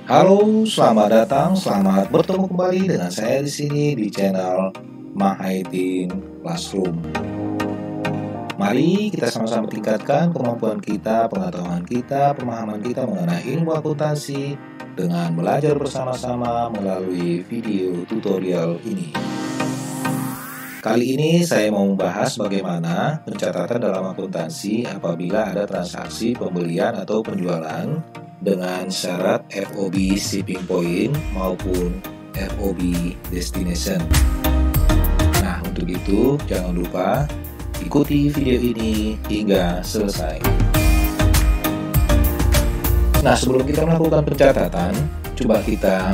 Halo, selamat datang, selamat bertemu kembali dengan saya di sini di channel Mahaitin Classroom. Mari kita sama-sama tingkatkan kemampuan kita, pengetahuan kita, pemahaman kita mengenai ilmu akuntansi dengan belajar bersama-sama melalui video tutorial ini. Kali ini saya mau membahas bagaimana pencatatan dalam akuntansi apabila ada transaksi pembelian atau penjualan dengan syarat FOB shipping point maupun FOB destination. Nah, untuk itu jangan lupa ikuti video ini hingga selesai. Nah, sebelum kita melakukan pencatatan, coba kita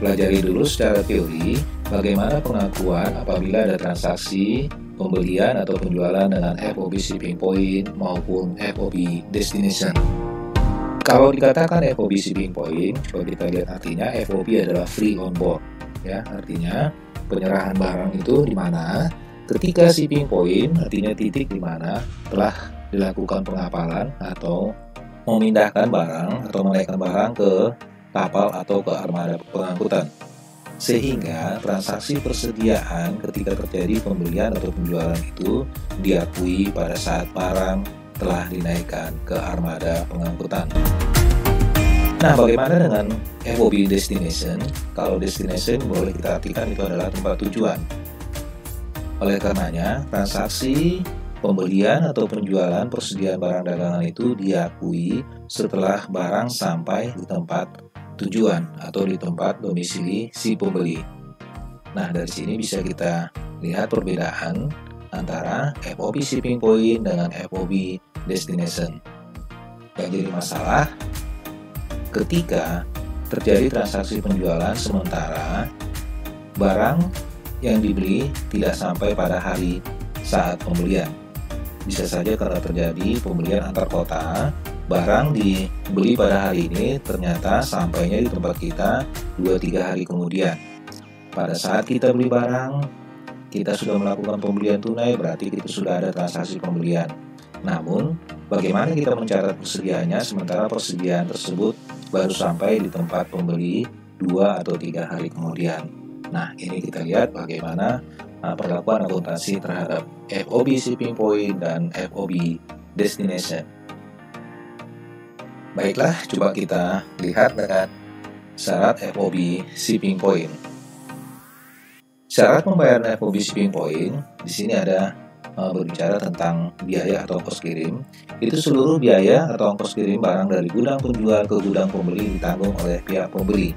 pelajari dulu secara teori bagaimana pengakuan apabila ada transaksi pembelian atau penjualan dengan FOB shipping point maupun FOB destination. Kalau dikatakan FOB shipping point, coba kita lihat artinya. FOB adalah free on board, ya, artinya penyerahan barang itu di mana ketika shipping point, artinya titik di mana telah dilakukan pengapalan atau memindahkan barang atau menaikkan barang ke kapal atau ke armada pengangkutan. Sehingga transaksi persediaan ketika terjadi pembelian atau penjualan itu diakui pada saat barang telah dinaikkan ke armada pengangkutan. Nah, bagaimana dengan FOB destination? Kalau destination boleh kita artikan itu adalah tempat tujuan. Oleh karenanya, transaksi pembelian atau penjualan persediaan barang dagangan itu diakui setelah barang sampai di tempat tujuan atau di tempat domisili si pembeli. Nah, dari sini bisa kita lihat perbedaan antara FOB shipping point dengan FOB destination. Yang jadi masalah ketika terjadi transaksi penjualan sementara barang yang dibeli tidak sampai pada hari saat pembelian. Bisa saja karena terjadi pembelian antar kota, barang dibeli pada hari ini ternyata sampainya di tempat kita 2-3 hari kemudian. Pada saat kita beli barang, kita sudah melakukan pembelian tunai, berarti kita sudah ada transaksi pembelian. Namun, bagaimana kita mencatat persediaannya sementara persediaan tersebut baru sampai di tempat pembeli 2 atau 3 hari kemudian. Nah, ini kita lihat bagaimana perlakuan akuntansi terhadap FOB shipping point dan FOB destination. Baiklah, coba kita lihat dengan syarat FOB shipping point. Syarat pembayaran FOB shipping point di sini ada berbicara tentang biaya atau ongkos kirim. Itu seluruh biaya atau ongkos kirim barang dari gudang penjual ke gudang pembeli ditanggung oleh pihak pembeli.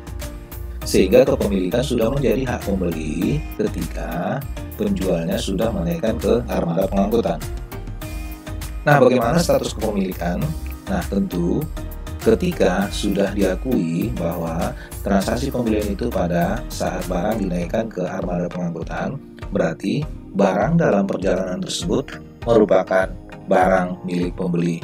Sehingga kepemilikan sudah menjadi hak pembeli ketika penjualnya sudah menaikkan ke armada pengangkutan. Nah, bagaimana status kepemilikan? Nah, tentu ketika sudah diakui bahwa transaksi pembelian itu pada saat barang dinaikkan ke armada pengangkutan, berarti barang dalam perjalanan tersebut merupakan barang milik pembeli.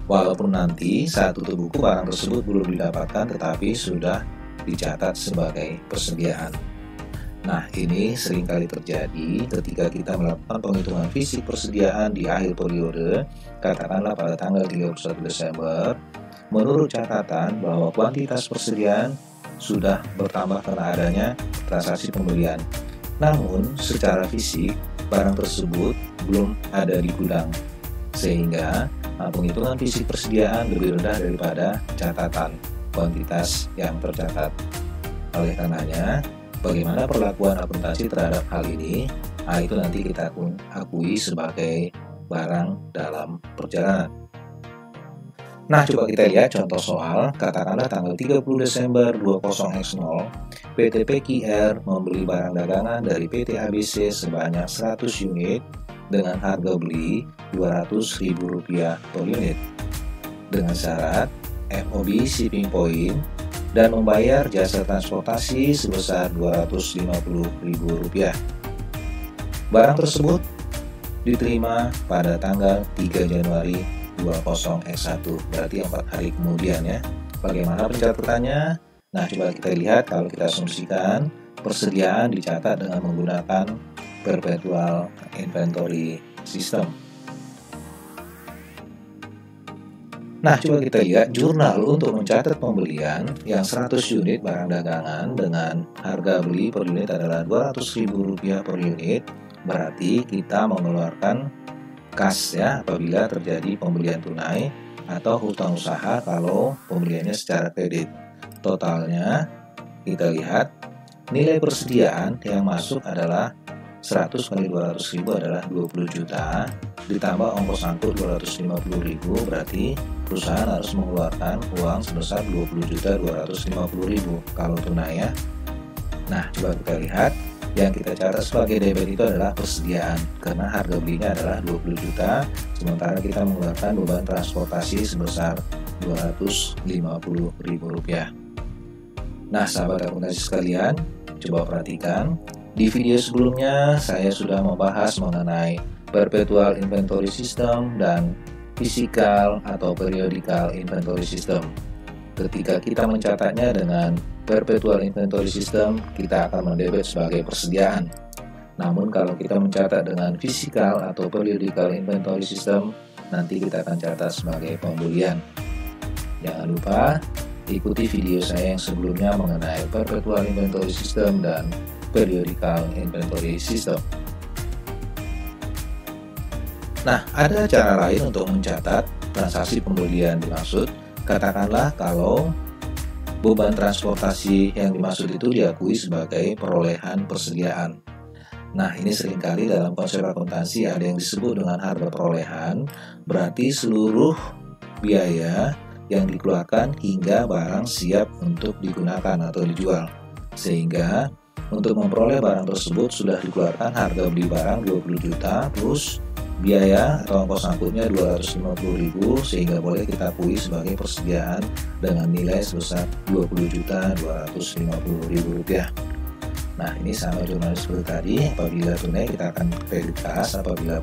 Walaupun nanti saat tutup buku barang tersebut belum didapatkan tetapi sudah dicatat sebagai persediaan. Nah, ini seringkali terjadi ketika kita melakukan penghitungan fisik persediaan di akhir periode, katakanlah pada tanggal 31 Desember, menurut catatan bahwa kuantitas persediaan sudah bertambah karena adanya transaksi pembelian. Namun, secara fisik, barang tersebut belum ada di gudang, sehingga penghitungan fisik persediaan lebih rendah daripada catatan kuantitas yang tercatat. Oleh karenanya, bagaimana perlakuan akuntansi terhadap hal ini? Nah, itu nanti kita akui sebagai barang dalam perjalanan. Nah, coba kita lihat contoh soal. Katakanlah tanggal 30 Desember 20x0, PT PQR membeli barang dagangan dari PT ABC sebanyak 100 unit dengan harga beli Rp200.000 per unit dengan syarat FOB shipping point dan membayar jasa transportasi sebesar Rp250.000. Barang tersebut diterima pada tanggal 3 Januari 20x1, berarti 4 hari kemudian ya. Bagaimana pencatatannya? Nah, coba kita lihat kalau kita asumsikan persediaan dicatat dengan menggunakan perpetual inventory system. Nah, coba kita lihat jurnal untuk mencatat pembelian yang 100 unit barang dagangan dengan harga beli per unit adalah Rp200.000 per unit. Berarti kita mengeluarkan kas ya apabila terjadi pembelian tunai atau hutang usaha kalau pembeliannya secara kredit. Totalnya kita lihat nilai persediaan yang masuk adalah 100 kali 200.000 adalah 20 juta, ditambah ongkos angkut 250.000, berarti perusahaan harus mengeluarkan uang sebesar 20.250.000 kalau tunai ya. Nah, coba kita lihat yang kita catat sebagai debit itu adalah persediaan karena harga belinya adalah 20 juta, sementara kita mengeluarkan beban transportasi sebesar Rp250.000. Nah, sahabat akuntansi sekalian, coba perhatikan. Di video sebelumnya, saya sudah membahas mengenai perpetual inventory system dan physical atau periodical inventory system. Ketika kita mencatatnya dengan perpetual inventory system, kita akan mendebit sebagai persediaan. Namun kalau kita mencatat dengan physical atau periodical inventory system, nanti kita akan catat sebagai pembelian. Jangan lupa ikuti video saya yang sebelumnya mengenai perpetual inventory system dan periodical inventory system. Nah, ada cara lain untuk mencatat transaksi pembelian dimaksud. Katakanlah kalau beban transportasi yang dimaksud itu diakui sebagai perolehan persediaan. Nah, ini seringkali dalam konsep akuntansi ada yang disebut dengan harga perolehan, berarti seluruh biaya yang dikeluarkan hingga barang siap untuk digunakan atau dijual. Sehingga untuk memperoleh barang tersebut sudah dikeluarkan harga beli barang 20 juta plus biaya atau ongkos angkutnya 250.000 sehingga boleh kita akui sebagai persediaan dengan nilai sebesar Rp20.250.000. Nah, ini sama jurnal seperti tadi, apabila tunai kita akan kredit kas, apabila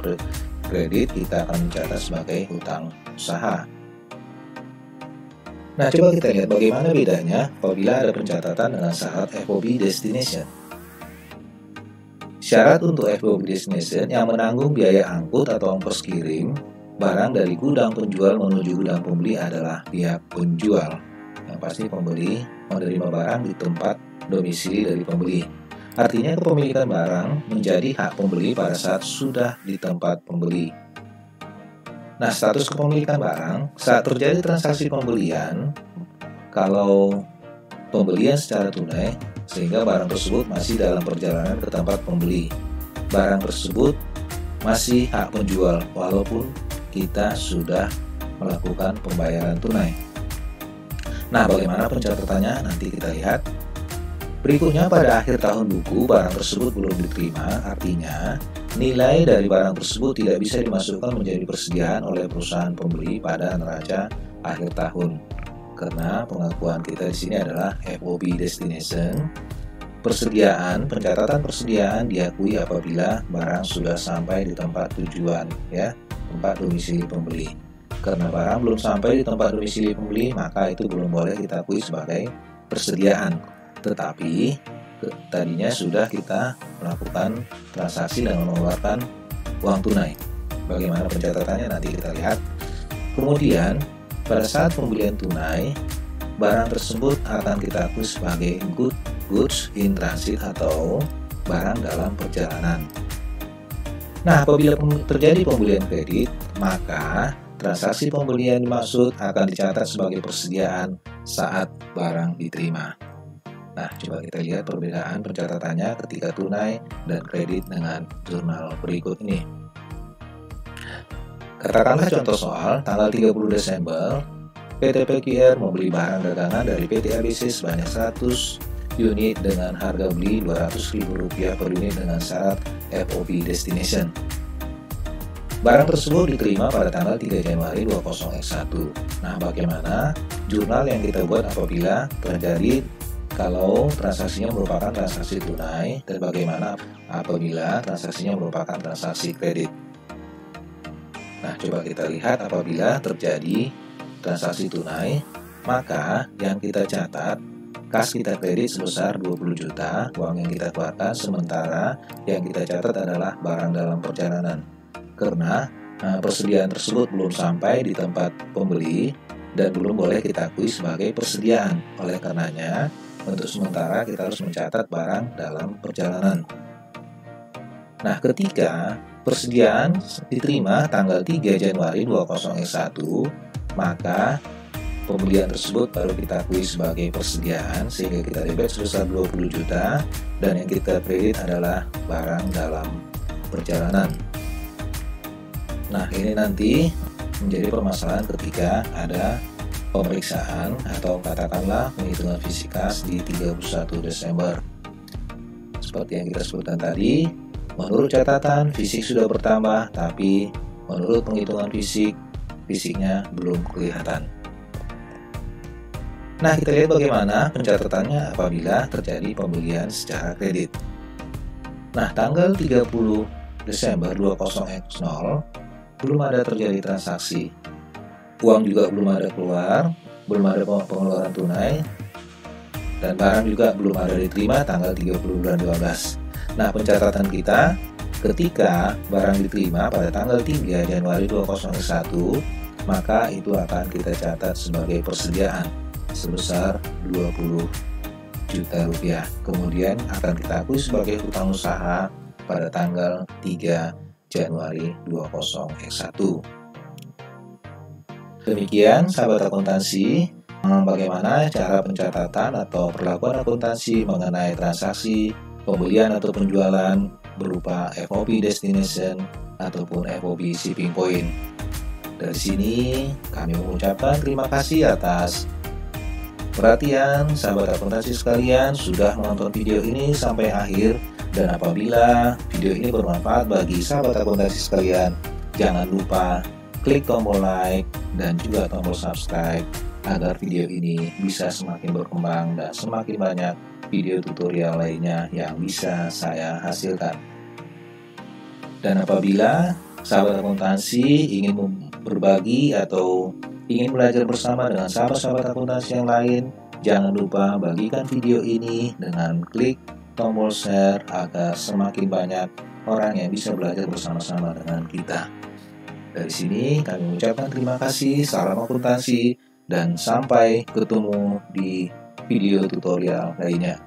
kredit kita akan mencatat sebagai hutang usaha. Nah, coba kita lihat bagaimana bedanya apabila ada pencatatan dengan syarat FOB destination. Syarat untuk FOB destination yang menanggung biaya angkut atau ongkos kirim barang dari gudang penjual menuju gudang pembeli adalah pihak penjual. Yang pasti pembeli menerima barang di tempat domisili dari pembeli. Artinya kepemilikan barang menjadi hak pembeli pada saat sudah di tempat pembeli. Nah, status kepemilikan barang saat terjadi transaksi pembelian, kalau pembelian secara tunai, sehingga barang tersebut masih dalam perjalanan ke tempat pembeli. Barang tersebut masih hak penjual, walaupun kita sudah melakukan pembayaran tunai. Nah, bagaimana pencatatannya? Nanti kita lihat. Berikutnya, pada akhir tahun buku, barang tersebut belum diterima, artinya nilai dari barang tersebut tidak bisa dimasukkan menjadi persediaan oleh perusahaan pembeli pada neraca akhir tahun. Karena pengakuan kita di sini adalah FOB destination. Persediaan, pencatatan persediaan diakui apabila barang sudah sampai di tempat tujuan, ya, tempat domisili pembeli. Karena barang belum sampai di tempat domisili pembeli, maka itu belum boleh kita akui sebagai persediaan. Tetapi tadinya sudah kita melakukan transaksi dan mengeluarkan uang tunai. Bagaimana pencatatannya nanti kita lihat. Kemudian pada saat pembelian tunai, barang tersebut akan kita akui sebagai goods in transit atau barang dalam perjalanan. Nah, apabila terjadi pembelian kredit, maka transaksi pembelian dimaksud akan dicatat sebagai persediaan saat barang diterima. Nah, coba kita lihat perbedaan pencatatannya ketika tunai dan kredit dengan jurnal berikut ini. Katakanlah contoh soal, tanggal 30 Desember, PT PQR membeli barang dagangan dari PT ABC sebanyak 100 unit dengan harga beli Rp200.000 per unit dengan syarat FOB destination. Barang tersebut diterima pada tanggal 3 Januari 2001. Nah, bagaimana jurnal yang kita buat apabila terjadi kalau transaksinya merupakan transaksi tunai dan bagaimana apabila transaksinya merupakan transaksi kredit. Nah, coba kita lihat apabila terjadi transaksi tunai, maka yang kita catat kas kita kredit sebesar 20 juta, uang yang kita keluarkan, sementara yang kita catat adalah barang dalam perjalanan. Karena persediaan tersebut belum sampai di tempat pembeli dan belum boleh kita akui sebagai persediaan. Oleh karenanya, untuk sementara kita harus mencatat barang dalam perjalanan. Nah, ketika persediaan diterima tanggal 3 Januari 2021, maka pembelian tersebut baru kita akui sebagai persediaan sehingga kita debit sebesar 20 juta dan yang kita kredit adalah barang dalam perjalanan. Nah, ini nanti menjadi permasalahan ketika ada pemeriksaan atau katakanlah penghitungan fisikas di 31 Desember. Seperti yang kita sebutkan tadi, menurut catatan fisik sudah bertambah, tapi menurut penghitungan fisiknya belum kelihatan. Nah, kita lihat bagaimana pencatatannya apabila terjadi pembelian secara kredit. Nah, tanggal 30 Desember 2020 belum ada terjadi transaksi. Uang juga belum ada keluar, belum ada pengeluaran tunai, dan barang juga belum ada diterima tanggal 30 bulan 12. Nah, pencatatan kita ketika barang diterima pada tanggal 3 Januari 2021, maka itu akan kita catat sebagai persediaan sebesar 20 juta rupiah. Kemudian akan kita akui sebagai hutang usaha pada tanggal 3 Januari 2021. Demikian sahabat akuntansi, bagaimana cara pencatatan atau perlakuan akuntansi mengenai transaksi pembelian atau penjualan berupa FOB destination ataupun FOB shipping point. Dari sini kami mengucapkan terima kasih atas perhatian sahabat akuntansi sekalian sudah menonton video ini sampai akhir, dan apabila video ini bermanfaat bagi sahabat akuntansi sekalian, jangan lupa klik tombol like dan juga tombol subscribe agar video ini bisa semakin berkembang dan semakin banyak video tutorial lainnya yang bisa saya hasilkan. Dan apabila sahabat akuntansi ingin berbagi atau ingin belajar bersama dengan sahabat-sahabat akuntansi yang lain, jangan lupa bagikan video ini dengan klik tombol share agar semakin banyak orang yang bisa belajar bersama-sama dengan kita. Dari sini kami mengucapkan terima kasih, salam akuntansi, dan sampai ketemu di video tutorial lainnya.